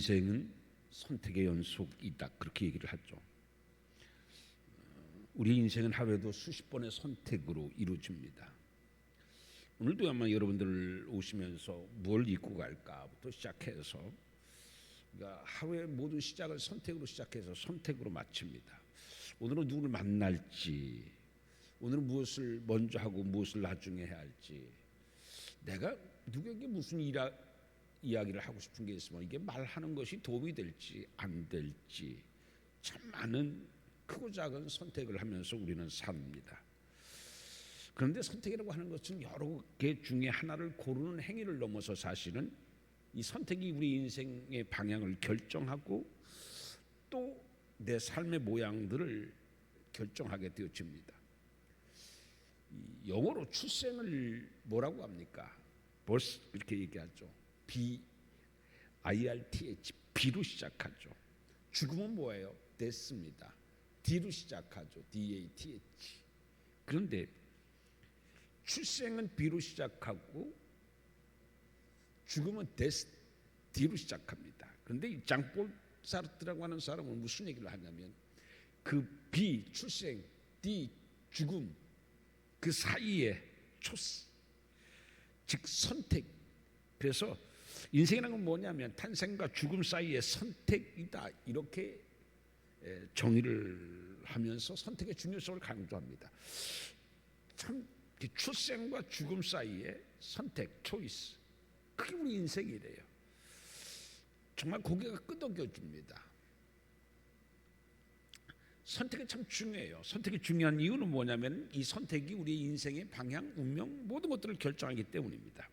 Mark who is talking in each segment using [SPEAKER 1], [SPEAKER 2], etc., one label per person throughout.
[SPEAKER 1] 인생은 선택의 연속이다, 그렇게 얘기를 하죠. 우리 인생은 하루에도 수십 번의 선택으로 이루어집니다. 오늘도 아마 여러분들 오시면서 뭘 입고 갈까부터 시작해서, 그러니까 하루의 모든 시작을 선택으로 시작해서 선택으로 마칩니다. 오늘은 누구를 만날지, 오늘은 무엇을 먼저 하고 무엇을 나중에 해야 할지, 내가 누구에게 무슨 이야기를 하고 싶은 게 있으면 이게 말하는 것이 도움이 될지 안 될지, 참 많은 크고 작은 선택을 하면서 우리는 삽니다. 그런데 선택이라고 하는 것은 여러 개 중에 하나를 고르는 행위를 넘어서 사실은 이 선택이 우리 인생의 방향을 결정하고 또 내 삶의 모양들을 결정하게 되어집니다. 영어로 출생을 뭐라고 합니까? birth 이렇게 얘기하죠. B-I-R-T-H, B로 시작하죠. 죽음은 뭐예요? death입니다. D로 시작하죠. D-A-T-H. 그런데 출생은 B로 시작하고 죽음은 death, D로 시작합니다. 그런데 이 장폴 사르트라고 하는 사람은 무슨 얘기를 하냐면, 그 B, 출생, D, 죽음, 그 사이에 초스, 즉 선택. 그래서 인생이라는 건 뭐냐면 탄생과 죽음 사이의 선택이다, 이렇게 정의를 하면서 선택의 중요성을 강조합니다. 참 출생과 죽음 사이의 선택, 초이스, 그게 우리 인생이래요. 정말 고개가 끄덕여집니다. 선택이 참 중요해요. 선택이 중요한 이유는 뭐냐면 이 선택이 우리 인생의 방향, 운명, 모든 것들을 결정하기 때문입니다.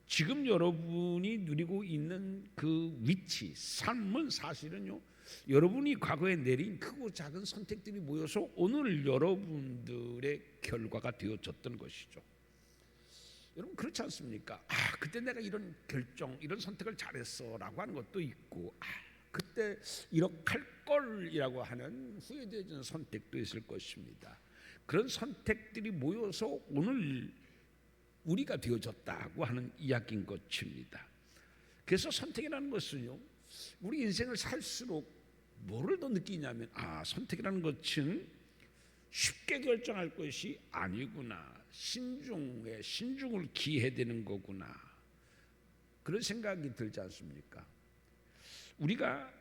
[SPEAKER 1] 지금 여러분이 누리고 있는 그 위치, 삶은 사실은요, 여러분이 과거에 내린 크고 작은 선택들이 모여서 오늘 여러분들의 결과가 되어졌던 것이죠. 여러분 그렇지 않습니까? 그때 내가 이런 결정, 이런 선택을 잘했어 라고 하는 것도 있고, 그때 이렇게 할 걸이라고 하는 후회되는 선택도 있을 것입니다. 그런 선택들이 모여서 오늘 우리가 되어졌다고 하는 이야기인 것입니다. 그래서 선택이라는 것은요, 우리 인생을 살수록 뭐를 더 느끼냐면, 선택이라는 것은 쉽게 결정할 것이 아니구나, 신중을 기해야 되는 거구나, 그런 생각이 들지 않습니까? 우리가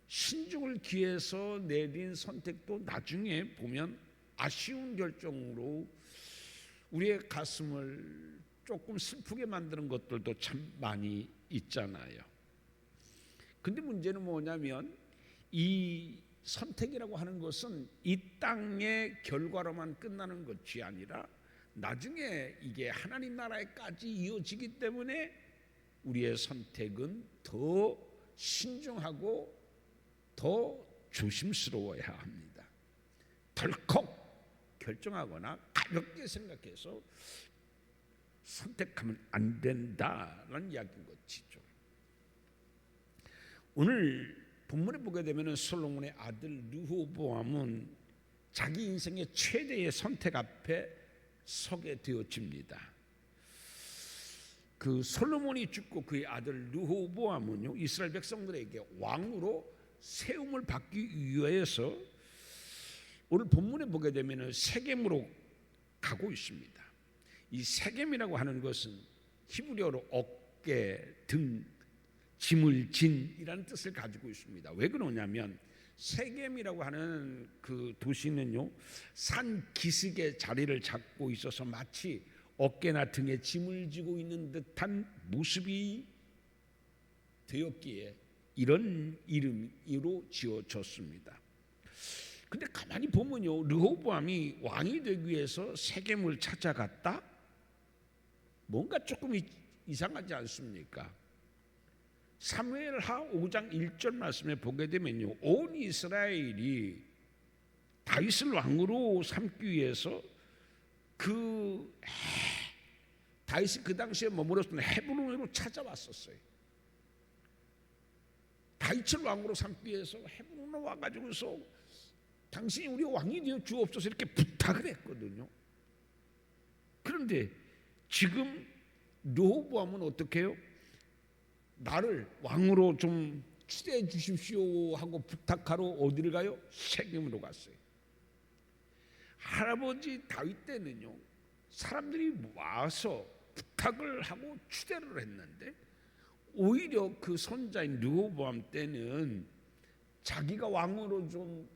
[SPEAKER 1] 신중을 기해서 내린 선택도 나중에 보면 아쉬운 결정으로 우리의 가슴을 조금 슬프게 만드는 것들도 참 많이 있잖아요. 근데 문제는 뭐냐면 이 선택이라고 하는 것은 이 땅의 결과로만 끝나는 것이 아니라 나중에 이게 하나님 나라에까지 이어지기 때문에 우리의 선택은 더 신중하고 더 조심스러워야 합니다. 덜컥 결정하거나 가볍게 생각해서 선택하면 안 된다는 이야기인 것이죠. 오늘 본문에 보게 되면 솔로몬의 아들 르호보암은 자기 인생의 최대의 선택 앞에 서게 되어집니다. 그 솔로몬이 죽고 그의 아들 르호보암은요, 이스라엘 백성들에게 왕으로 세움을 받기 위해서 오늘 본문에 보게 되면 세겜으로 가고 있습니다. 이 세겜이라고 하는 것은 히브리어로 어깨, 등, 짐을 진이라는 뜻을 가지고 있습니다. 왜 그러냐면 세겜이라고 하는 그 도시는요, 산 기슭에 자리를 잡고 있어서 마치 어깨나 등에 짐을 지고 있는 듯한 모습이 되었기에 이런 이름으로 지어졌습니다. 근데 가만히 보면요, 르호보암이 왕이 되기 위해서 세겜을 찾아갔다? 뭔가 조금 이상하지 않습니까? 사무엘하 5장 1절 말씀에 보게 되면요, 온 이스라엘이 다윗을 왕으로 삼기 위해서 다윗이 그 당시에 머물렀던 헤브론으로 찾아왔었어요. 다윗을 왕으로 삼기 위해서 헤브론에 와가지고서 당신이 우리 왕이 되어 주옵소서 이렇게 부탁을 했거든요. 그런데 지금 르호보암은 어떻게 해요? 나를 왕으로 좀 추대해 주십시오 하고 부탁하러 어디를 가요? 세겜으로 갔어요. 할아버지 다윗 때는요, 사람들이 와서 부탁을 하고 추대를 했는데 오히려 그 손자인 르호보암 때는 자기가 왕으로 좀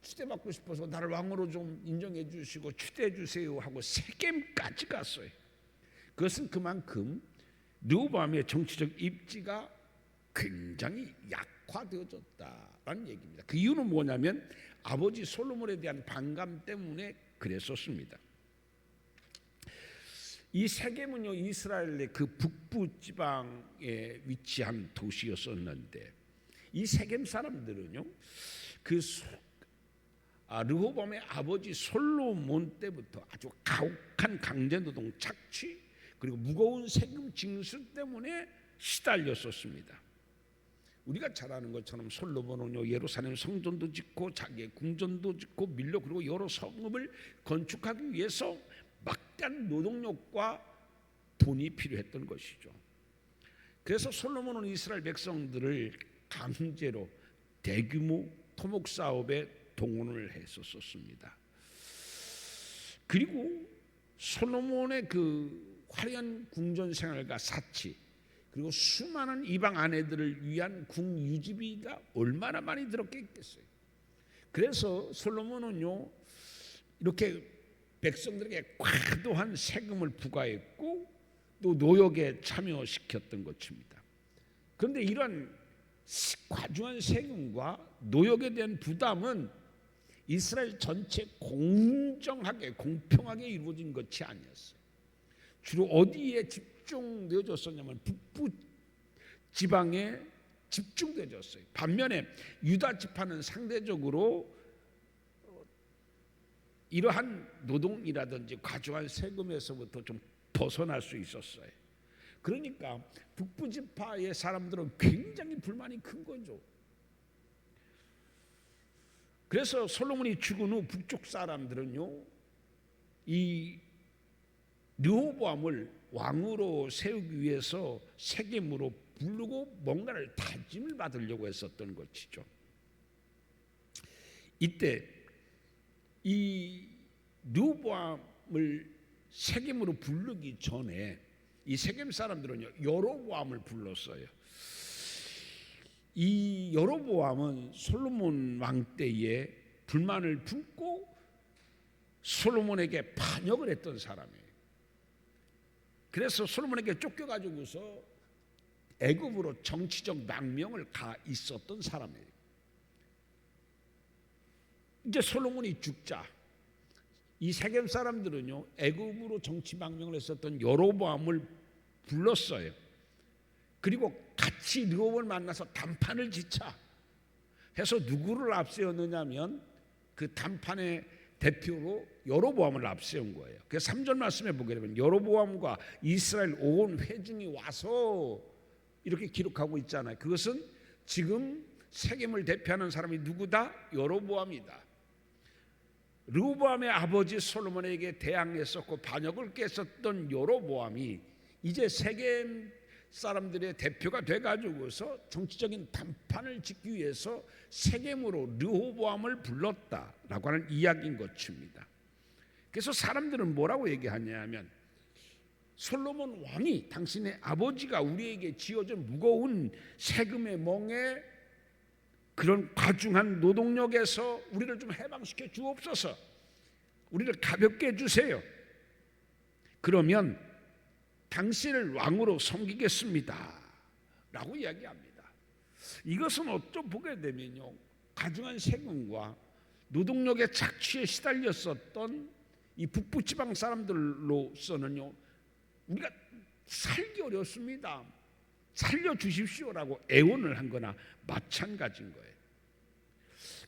[SPEAKER 1] 추대받고 싶어서 나를 왕으로 좀 인정해 주시고 추대해 주세요 하고 세겜까지 갔어요. 그것은 그만큼 르호보암의 정치적 입지가 굉장히 약화되어졌다라는 얘기입니다. 그 이유는 뭐냐면 아버지 솔로몬에 대한 반감 때문에 그랬었습니다. 이 세겜은요, 이스라엘의 그 북부 지방에 위치한 도시였었는데 이 세겜 사람들은요, 그 르호보암의 아버지 솔로몬 때부터 아주 가혹한 강제노동 착취 그리고 무거운 세금 징수 때문에 시달렸었습니다. 우리가 잘 아는 것처럼 솔로몬은요, 예루살렘 성전도 짓고 자기의 궁전도 짓고 밀로 그리고 여러 성읍을 건축하기 위해서 막대한 노동력과 돈이 필요했던 것이죠. 그래서 솔로몬은 이스라엘 백성들을 강제로 대규모 토목 사업에 동원을 했었습니다. 그리고 솔로몬의 그 화려한 궁전 생활과 사치 그리고 수많은 이방 아내들을 위한 궁 유지비가 얼마나 많이 들었겠어요. 그래서 솔로몬은요, 이렇게 백성들에게 과도한 세금을 부과했고 또 노역에 참여시켰던 것입니다. 그런데 이런 과중한 세금과 노역에 대한 부담은 이스라엘 전체 공정하게 공평하게 이루어진 것이 아니었어요. 주로 어디에 집중되어졌었냐면 북부 지방에 집중되어졌어요. 반면에 유다 지파는 상대적으로 이러한 노동이라든지 과중한 세금에서부터 좀 벗어날 수 있었어요. 그러니까 북부 지파의 사람들은 굉장히 불만이 큰 거죠. 그래서 솔로몬이 죽은 후 북쪽 사람들은요, 이 르호보암을 왕으로 세우기 위해서 세겜으로 부르고 뭔가를 다짐을 받으려고 했었던 것이죠. 이때 이 르호보암을 세겜으로 부르기 전에 이 세겜 사람들은요, 여로보암을 불렀어요. 이 여로보암은 솔로몬 왕 때에 불만을 품고 솔로몬에게 반역을 했던 사람이에요. 그래서 솔로몬에게 쫓겨가지고서 애굽으로 정치적 망명을 가 있었던 사람이에요. 이제 솔로몬이 죽자 이 세겜 사람들은요, 애굽으로 정치 망명을 했었던 여로보암을 불렀어요. 그리고 같이 르호보암을 만나서 담판을 짓자 해서 누구를 앞세웠느냐면 그 담판의 대표로 여로보암을 앞세운 거예요. 그래서 3절 말씀에 보게 되면 여로보암과 이스라엘 온 회중이 와서 이렇게 기록하고 있잖아요. 그것은 지금 세겜을 대표하는 사람이 누구다? 여로보암이다. 르호보암의 아버지 솔로몬에게 대항했었고 반역을 깼었던 여로보암이 이제 세겜 사람들의 대표가 돼가지고서 정치적인 담판을 짓기 위해서 세겜으로 르호보암을 불렀다라고 하는 이야기인 것입니다. 그래서 사람들은 뭐라고 얘기하냐면 솔로몬 왕이 당신의 아버지가 우리에게 지어준 무거운 세금의 멍에 그런 과중한 노동력에서 우리를 좀 해방시켜 주옵소서. 우리를 가볍게 해주세요. 그러면 당신을 왕으로 섬기겠습니다 라고 이야기합니다. 이것은 어쩜 보게 되면요, 과중한 세금과 노동력의 착취에 시달렸었던 이 북부지방 사람들로서는요, 우리가 살기 어렵습니다. 살려주십시오라고 애원을 한 거나 마찬가지인 거예요.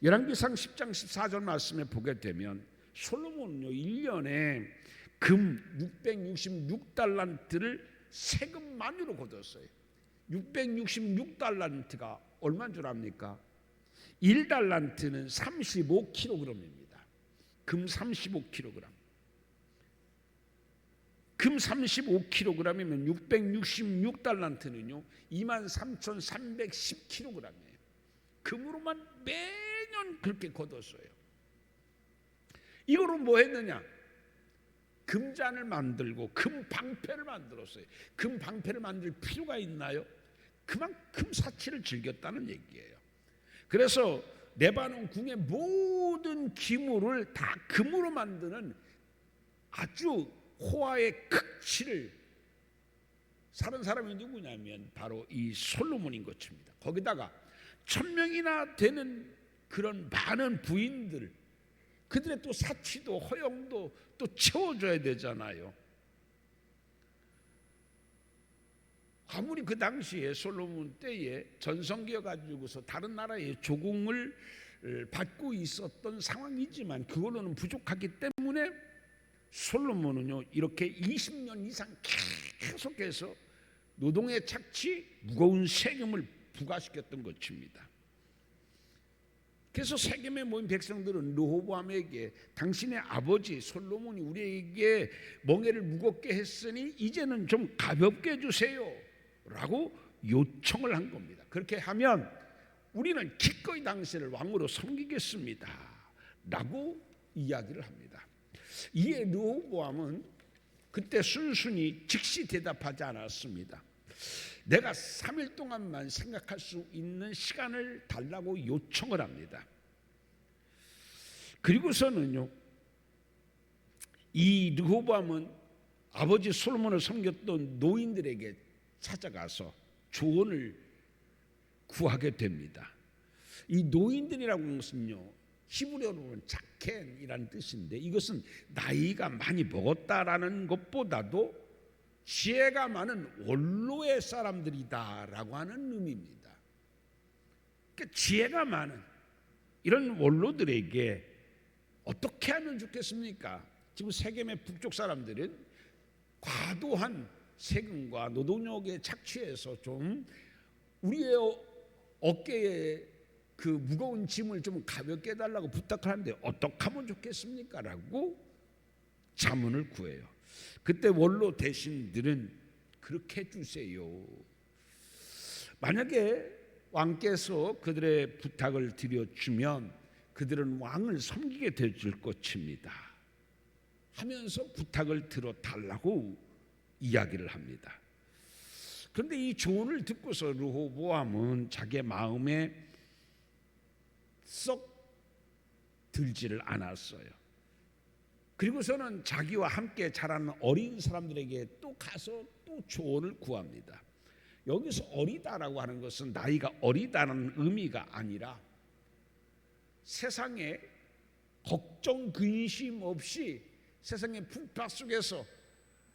[SPEAKER 1] 열왕기상 10장 14절 말씀에 보게 되면 솔로몬은요, 1년에 금 666달란트를 세금만으로 거뒀어요. 666달란트가 얼마인 줄 압니까? 1달란트는 35kg입니다. 금 35kg. 그 금 35kg이면 666달란트는요 23,310kg이에요. 금으로만 매년 그렇게 거뒀어요. 이거로 뭐 했느냐? 금잔을 만들고 금방패를 만들었어요. 금방패를 만들 필요가 있나요? 그만큼 사치를 즐겼다는 얘기예요. 그래서 레바논 궁의 모든 기물을 다 금으로 만드는 아주 호화의 극치를 사는 사람이 누구냐면 바로 이 솔로몬인 것입니다. 거기다가 1,000명이나 되는 그런 많은 부인들, 그들의 또 사치도 허영도 또 채워줘야 되잖아요. 아무리 그 당시에 솔로몬 때에 전성기여 가지고서 다른 나라의 조공을 받고 있었던 상황이지만 그걸로는 부족하기 때문에 솔로몬은요 이렇게 20년 이상 계속해서 노동의 착취, 무거운 세금을 부과시켰던 것입니다. 그래서 세겜에 모인 백성들은 르호보암에게 당신의 아버지 솔로몬이 우리에게 멍에를 무겁게 했으니 이제는 좀 가볍게 해주세요 라고 요청을 한 겁니다. 그렇게 하면 우리는 기꺼이 당신을 왕으로 섬기겠습니다 라고 이야기를 합니다. 이에 르호보암은 그때 순순히 즉시 대답하지 않았습니다. 내가 3일 동안만 생각할 수 있는 시간을 달라고 요청을 합니다. 그리고서는요 이 르호보암은 아버지 솔로몬을 섬겼던 노인들에게 찾아가서 조언을 구하게 됩니다. 이 노인들이라고 하는 것은요 히브리어로는 자켄이라는 뜻인데 이것은 나이가 많이 먹었다라는 것보다도 지혜가 많은 원로의 사람들이다라고 하는 의미입니다. 그러니까 지혜가 많은 이런 원로들에게 어떻게 하면 좋겠습니까? 지금 세겜의 북쪽 사람들은 과도한 세금과 노동력에 착취해서 좀 우리의 어깨에 그 무거운 짐을 좀 가볍게 해달라고 부탁하는데 어떻게 하면 좋겠습니까? 라고 자문을 구해요. 그때 원로 대신들은 그렇게 해주세요. 만약에 왕께서 그들의 부탁을 드려주면 그들은 왕을 섬기게 되줄 것입니다 하면서 부탁을 들어달라고 이야기를 합니다. 그런데 이 조언을 듣고서 르호보암은 자기의 마음에 썩 들지를 않았어요. 그리고서는 자기와 함께 자라는 어린 사람들에게 또 가서 또 조언을 구합니다. 여기서 어리다라고 하는 것은 나이가 어리다는 의미가 아니라 세상에 걱정 근심 없이 세상의 풍파 속에서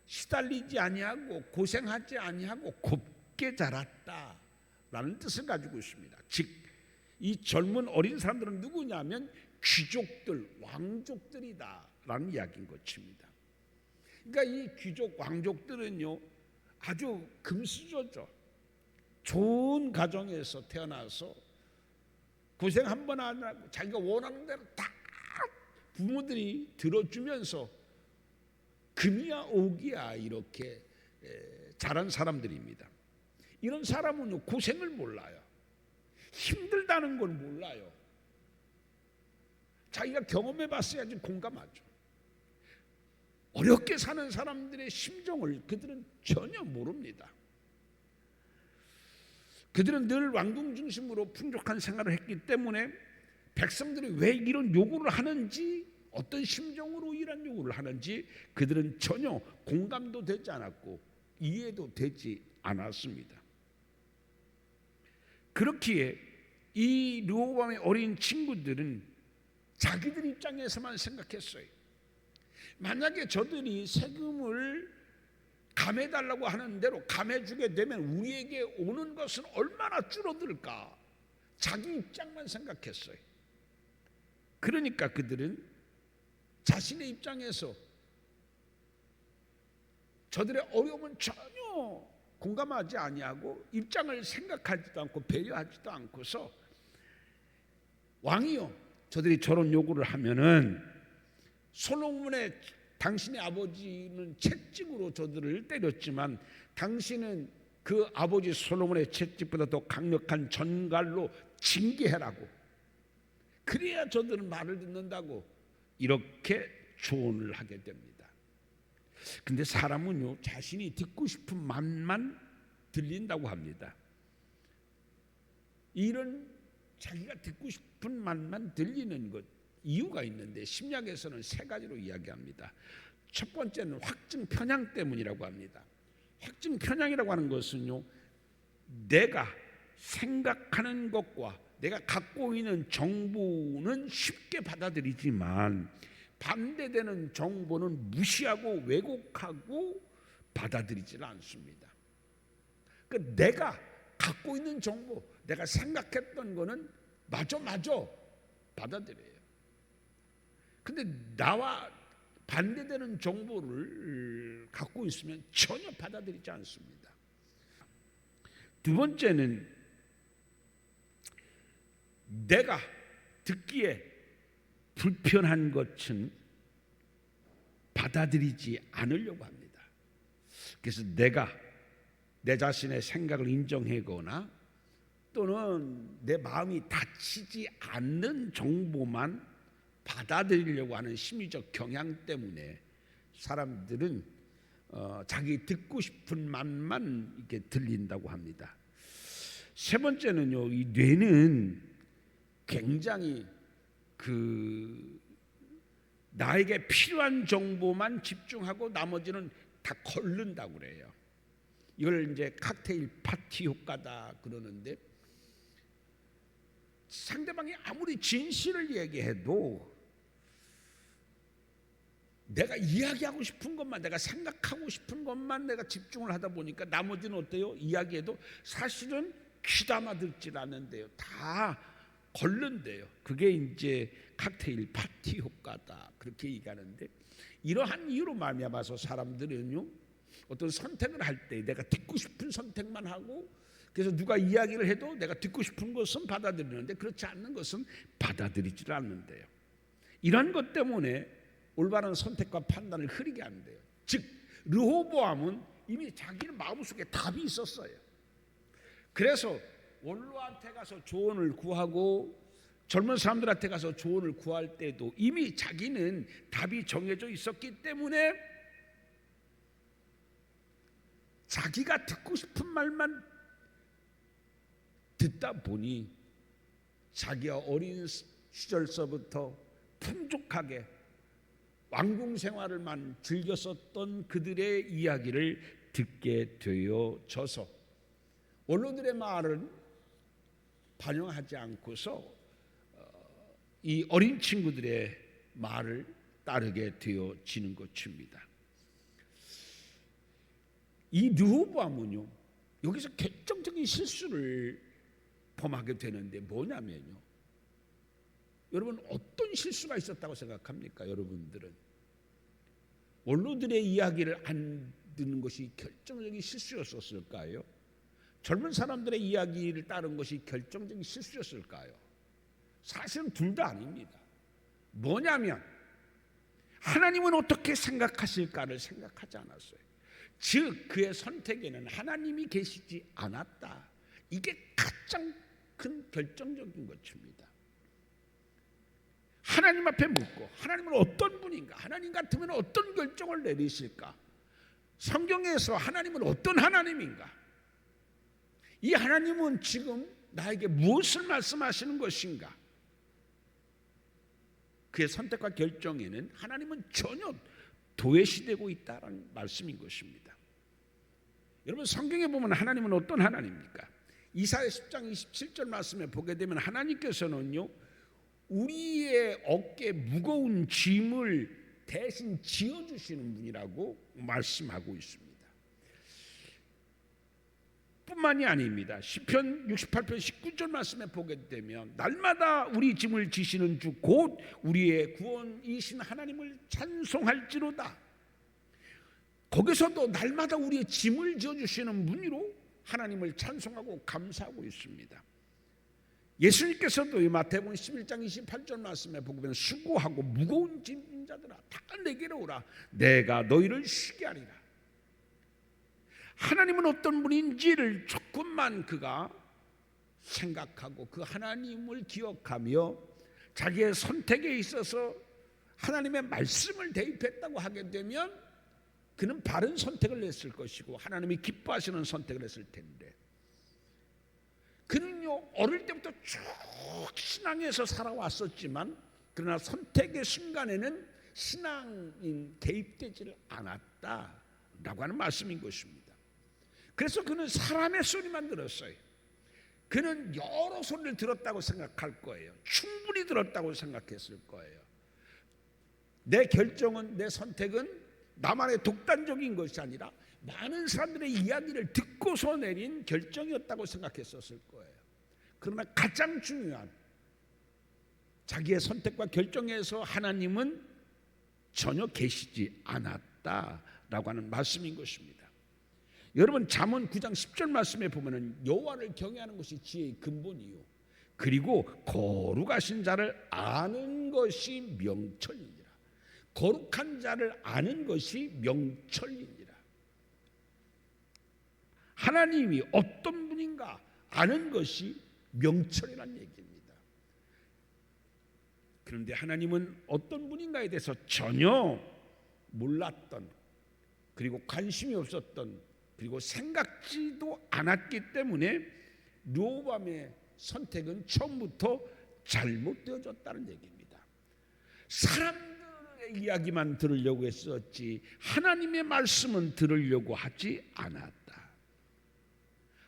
[SPEAKER 1] 시달리지 아니하고 고생하지 아니하고 곱게 자랐다라는 뜻을 가지고 있습니다. 즉 이 젊은 어린 사람들은 누구냐면 귀족들, 왕족들이다라는 이야기인 것입니다. 그러니까 이 귀족, 왕족들은요 아주 금수저죠. 좋은 가정에서 태어나서 고생 한 번 안 하고 자기가 원하는 대로 다 부모들이 들어주면서 금이야 옥이야 이렇게 자란 사람들입니다. 이런 사람은 고생을 몰라요. 힘들다는 걸 몰라요. 자기가 경험해 봤어야지 공감하죠. 어렵게 사는 사람들의 심정을 그들은 전혀 모릅니다. 그들은 늘 왕궁 중심으로 풍족한 생활을 했기 때문에 백성들이 왜 이런 요구를 하는지, 어떤 심정으로 이런 요구를 하는지 그들은 전혀 공감도 되지 않았고 이해도 되지 않았습니다. 그렇기에 이 르호보암의 어린 친구들은 자기들 입장에서만 생각했어요. 만약에 저들이 세금을 감해달라고 하는 대로 감해주게 되면 우리에게 오는 것은 얼마나 줄어들까, 자기 입장만 생각했어요. 그러니까 그들은 자신의 입장에서 저들의 어려움은 전혀 공감하지 아니하고 입장을 생각하지도 않고 배려하지도 않고서 왕이요, 저들이 저런 요구를 하면은 솔로몬의 당신의 아버지는 채찍으로 저들을 때렸지만 당신은 그 아버지 솔로몬의 채찍보다 더 강력한 전갈로 징계해라고. 그래야 저들은 말을 듣는다고 이렇게 조언을 하게 됩니다. 근데 사람은요, 자신이 듣고 싶은 말만 들린다고 합니다. 이런 자기가 듣고 싶은 말만 들리는 것, 이유가 있는데 심리학에서는 세 가지로 이야기합니다. 첫 번째는 확증 편향 때문이라고 합니다. 확증 편향이라고 하는 것은요, 내가 생각하는 것과 내가 갖고 있는 정보는 쉽게 받아들이지만 반대되는 정보는 무시하고 왜곡하고 받아들이질 않습니다. 그러니까 내가 갖고 있는 정보, 내가 생각했던 거는 맞아 받아들여요. 근데 나와 반대되는 정보를 갖고 있으면 전혀 받아들이지 않습니다. 두 번째는 내가 듣기에 불편한 것은 받아들이지 않으려고 합니다. 그래서 내가 내 자신의 생각을 인정하거나 또는 내 마음이 다치지 않는 정보만 받아들이려고 하는 심리적 경향 때문에 사람들은 자기 듣고 싶은 말만 이렇게 들린다고 합니다. 세 번째는요, 이 뇌는 굉장히 나에게 필요한 정보만 집중하고 나머지는 다 거른다고 그래요. 이걸 이제 칵테일 파티 효과다 그러는데, 상대방이 아무리 진실을 얘기해도 내가 이야기하고 싶은 것만, 내가 생각하고 싶은 것만 내가 집중을 하다 보니까 나머지는 어때요? 이야기해도 사실은 귀담아 듣질 않는데요, 다 걸른대요. 그게 이제 칵테일 파티 효과다 그렇게 얘기하는데, 이러한 이유로 말미암아서 사람들은요, 어떤 선택을 할 때 내가 듣고 싶은 선택만 하고, 그래서 누가 이야기를 해도 내가 듣고 싶은 것은 받아들이는데 그렇지 않는 것은 받아들이질 않는데요. 이런 것 때문에 올바른 선택과 판단을 흐리게 하는데요. 즉 르호보암은 이미 자기는 마음속에 답이 있었어요. 그래서 원로한테 가서 조언을 구하고 젊은 사람들한테 가서 조언을 구할 때도 이미 자기는 답이 정해져 있었기 때문에 자기가 듣고 싶은 말만 듣다 보니 자기가 어린 시절서부터 풍족하게 왕궁 생활을만 즐겼었던 그들의 이야기를 듣게 되어져서 원로들의 말은 반영하지 않고서 이 어린 친구들의 말을 따르게 되어지는 것입니다. 이 르호보암은요, 여기서 결정적인 실수를 범하게 되는데 뭐냐면요, 여러분 어떤 실수가 있었다고 생각합니까? 여러분들은 원로들의 이야기를 안 듣는 것이 결정적인 실수였을까요? 젊은 사람들의 이야기를 따른 것이 결정적인 실수였을까요? 사실은 둘 다 아닙니다. 뭐냐면 하나님은 어떻게 생각하실까를 생각하지 않았어요. 즉 그의 선택에는 하나님이 계시지 않았다. 이게 가장 큰 결정적인 것입니다. 하나님 앞에 묻고 하나님은 어떤 분인가, 하나님 같으면 어떤 결정을 내리실까, 성경에서 하나님은 어떤 하나님인가, 이 하나님은 지금 나에게 무엇을 말씀하시는 것인가, 그의 선택과 결정에는 하나님은 전혀 도외시되고 있다는 말씀인 것입니다. 여러분 성경에 보면 하나님은 어떤 하나님입니까? 이사야 10장 27절 말씀에 보게 되면 하나님께서는요, 우리의 어깨에 무거운 짐을 대신 지어주시는 분이라고 말씀하고 있습니다. 뿐만이 아닙니다. 시편 68편 19절 말씀에 보게 되면 날마다 우리 짐을 지시는 주 곧 우리의 구원이신 하나님을 찬송할지로다. 거기서도 날마다 우리의 짐을 지어주시는 분으로 하나님을 찬송하고 감사하고 있습니다. 예수님께서도 이 마태복음 11장 28절 말씀에 보면 수고하고 무거운 짐 지친 자들아 다 내게로 오라. 내가 너희를 쉬게 하리라. 하나님은 어떤 분인지를 조금만 그가 생각하고 그 하나님을 기억하며 자기의 선택에 있어서 하나님의 말씀을 대입했다고 하게 되면 그는 바른 선택을 했을 것이고 하나님이 기뻐하시는 선택을 했을 텐데, 그는요 어릴 때부터 쭉 신앙에서 살아왔었지만 그러나 선택의 순간에는 신앙이 대입되지를 않았다라고 하는 말씀인 것입니다. 그래서 그는 사람의 소리만 들었어요. 그는 여러 소리를 들었다고 생각할 거예요. 충분히 들었다고 생각했을 거예요. 내 결정은, 내 선택은 나만의 독단적인 것이 아니라 많은 사람들의 이야기를 듣고서 내린 결정이었다고 생각했었을 거예요. 그러나 가장 중요한 자기의 선택과 결정에서 하나님은 전혀 계시지 않았다라고 하는 말씀인 것입니다. 여러분 잠언 9장 10절 말씀에 보면은 여호와를 경외하는 것이 지혜의 근본이요 그리고 거룩하신 자를 아는 것이 명철이니라. 거룩한 자를 아는 것이 명철이니라. 하나님이 어떤 분인가 아는 것이 명철이라는 얘기입니다. 그런데 하나님은 어떤 분인가에 대해서 전혀 몰랐던, 그리고 관심이 없었던, 그리고 생각지도 않았기 때문에 르호보암의 선택은 처음부터 잘못되어졌다는 얘기입니다. 사람들의 이야기만 들으려고 했었지 하나님의 말씀은 들으려고 하지 않았다.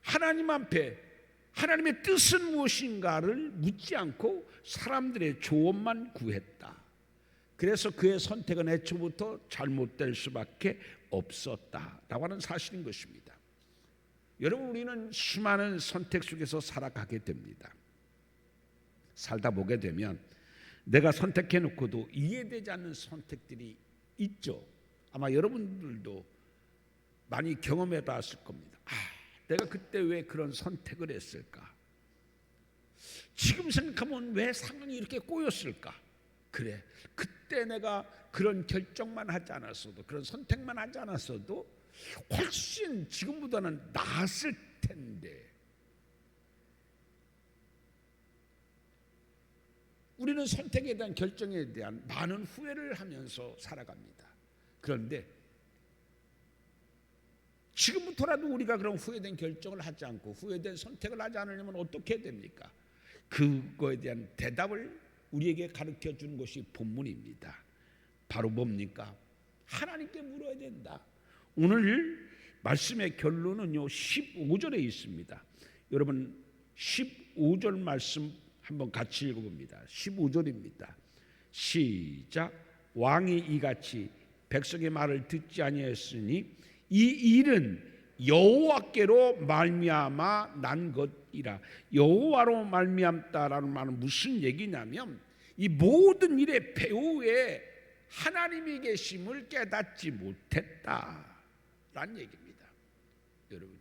[SPEAKER 1] 하나님 앞에 하나님의 뜻은 무엇인가를 묻지 않고 사람들의 조언만 구했다. 그래서 그의 선택은 애초부터 잘못될 수밖에 없었다라고 하는 사실인 것입니다. 여러분 우리는 수많은 선택 속에서 살아가게 됩니다. 살다 보게 되면 내가 선택해놓고도 이해되지 않는 선택들이 있죠. 아마 여러분들도 많이 경험해 봤을 겁니다. 내가 그때 왜 그런 선택을 했을까? 지금 생각하면 왜 상황이 이렇게 꼬였을까? 그래, 그때 내가 그런 결정만 하지 않았어도, 그런 선택만 하지 않았어도 훨씬 지금보다는 나았을 텐데. 우리는 선택에 대한 결정에 대한 많은 후회를 하면서 살아갑니다. 그런데 지금부터라도 우리가 그런 후회된 결정을 하지 않고 후회된 선택을 하지 않으려면 어떻게 됩니까? 그거에 대한 대답을 우리에게 가르쳐 주는 것이 본문입니다. 바로 뭡니까? 하나님께 물어야 된다. 오늘 말씀의 결론은요 15절에 있습니다. 여러분 15절 말씀 한번 같이 읽어봅니다. 15절입니다. 시작. 왕이 이같이 백성의 말을 듣지 아니하였으니 이 일은 여호와께로 말미암아 난 것이라. 여호와로 말미암다라는 말은 무슨 얘기냐면 이 모든 일의 배후에 하나님이 계심을 깨닫지 못했다라는 얘기입니다. 여러분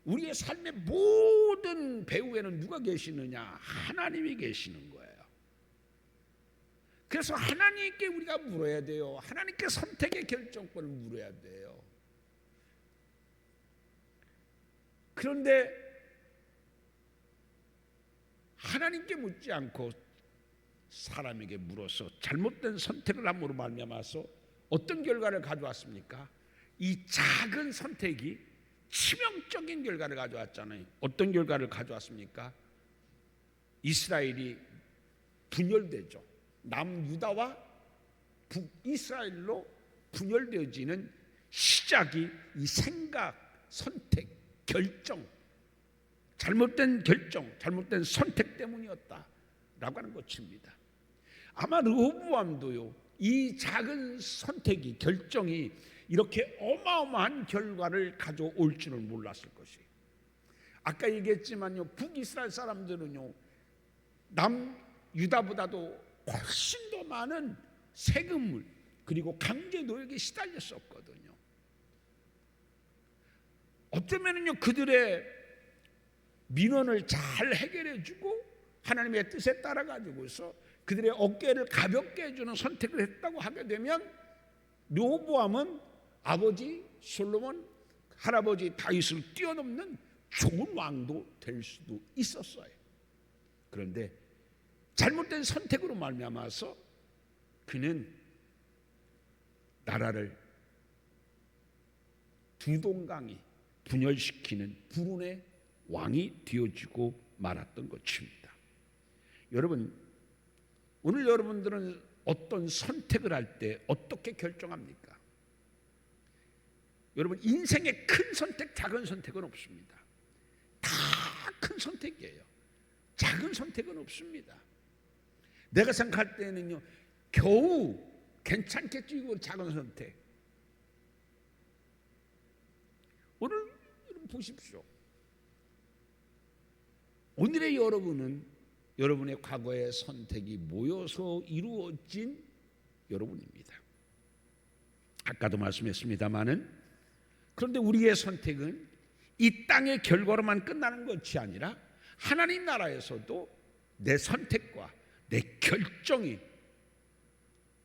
[SPEAKER 1] 우리의 삶의 모든 배후에는 누가 계시느냐? 하나님이 계시는 거예요. 그래서 하나님께 우리가 물어야 돼요. 하나님께 선택의 결정권을 물어야 돼요. 그런데 하나님께 묻지 않고 사람에게 물어서 잘못된 선택을 함으로 말미암아서 어떤 결과를 가져왔습니까? 이 작은 선택이 치명적인 결과를 가져왔잖아요. 어떤 결과를 가져왔습니까? 이스라엘이 분열되죠. 남유다와 북이스라엘로 분열되어지는 시작이 이 생각, 선택, 결정, 잘못된 결정, 잘못된 선택 때문이었다라고 하는 것입니다. 아마 르호보암도요 이 작은 선택이, 결정이 이렇게 어마어마한 결과를 가져올 줄은 몰랐을 것이에요. 아까 얘기했지만요 북이스라엘 사람들은요 남유다보다도 훨씬 더 많은 세금을 그리고 강제 노역에 시달렸었거든요. 어쩌면은요 그들의 민원을 잘 해결해주고 하나님의 뜻에 따라 가지고서 그들의 어깨를 가볍게 해주는 선택을 했다고 하게 되면 르호보암은 아버지 솔로몬, 할아버지 다윗을 뛰어넘는 좋은 왕도 될 수도 있었어요. 그런데 잘못된 선택으로 말미암아서 그는 나라를 두 동강이 분열시키는 불운의 왕이 되어지고 말았던 것입니다. 여러분, 오늘 여러분들은 어떤 선택을 할 때 어떻게 결정합니까? 여러분, 인생의 큰 선택, 작은 선택은 없습니다. 다 큰 선택이에요. 작은 선택은 없습니다. 내가 생각할 때는요, 겨우 괜찮겠지, 이거 작은 선택. 오늘 여러분 보십시오. 오늘의 여러분은 여러분의 과거의 선택이 모여서 이루어진 여러분입니다. 아까도 말씀했습니다마는, 그런데 우리의 선택은 이 땅의 결과로만 끝나는 것이 아니라 하나님 나라에서도 내 선택과 내 결정이,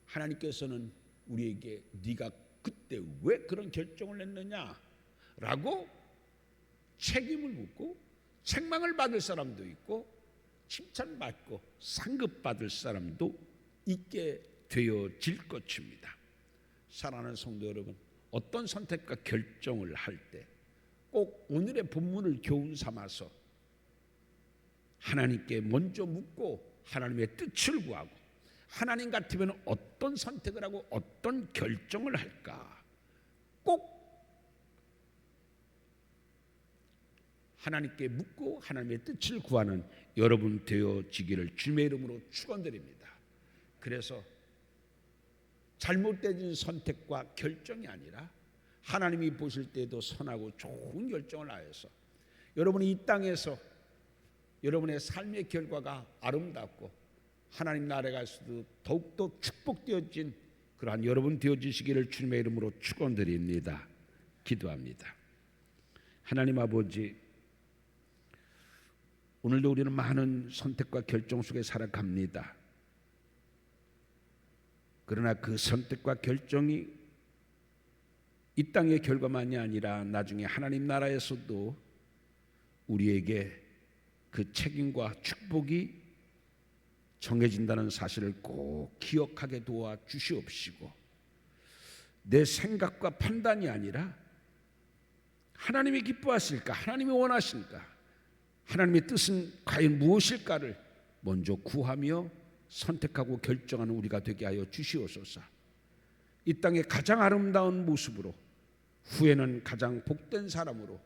[SPEAKER 1] 하나님께서는 우리에게 네가 그때 왜 그런 결정을 했느냐라고 책임을 묻고 책망을 받을 사람도 있고 칭찬받고 상급받을 사람도 있게 되어질 것입니다. 사랑하는 성도 여러분, 어떤 선택과 결정을 할 때 꼭 오늘의 본문을 교훈 삼아서 하나님께 먼저 묻고 하나님의 뜻을 구하고, 하나님 같으면 어떤 선택을 하고 어떤 결정을 할까, 꼭 하나님께 묻고 하나님의 뜻을 구하는 여러분 되어지기를 주님의 이름으로 축원드립니다. 그래서 잘못된 선택과 결정이 아니라 하나님이 보실 때도 선하고 좋은 결정을 하여서 여러분이 이 땅에서 여러분의 삶의 결과가 아름답고 하나님 나라에서도 더욱더 축복되어진 그러한 여러분 되어지시기를 주님의 이름으로 축원드립니다. 기도합니다. 하나님 아버지, 오늘도 우리는 많은 선택과 결정 속에 살아갑니다. 그러나 그 선택과 결정이 이 땅의 결과만이 아니라 나중에 하나님 나라에서도 우리에게 그 책임과 축복이 정해진다는 사실을 꼭 기억하게 도와 주시옵시고, 내 생각과 판단이 아니라 하나님이 기뻐하실까, 하나님이 원하실까, 하나님의 뜻은 과연 무엇일까를 먼저 구하며 선택하고 결정하는 우리가 되게 하여 주시옵소서. 이 땅의 가장 아름다운 모습으로, 후에는 가장 복된 사람으로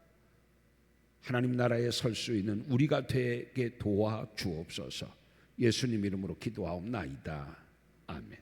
[SPEAKER 1] 하나님 나라에 설 수 있는 우리가 되게 도와 주옵소서. 예수님 이름으로 기도하옵나이다. 아멘.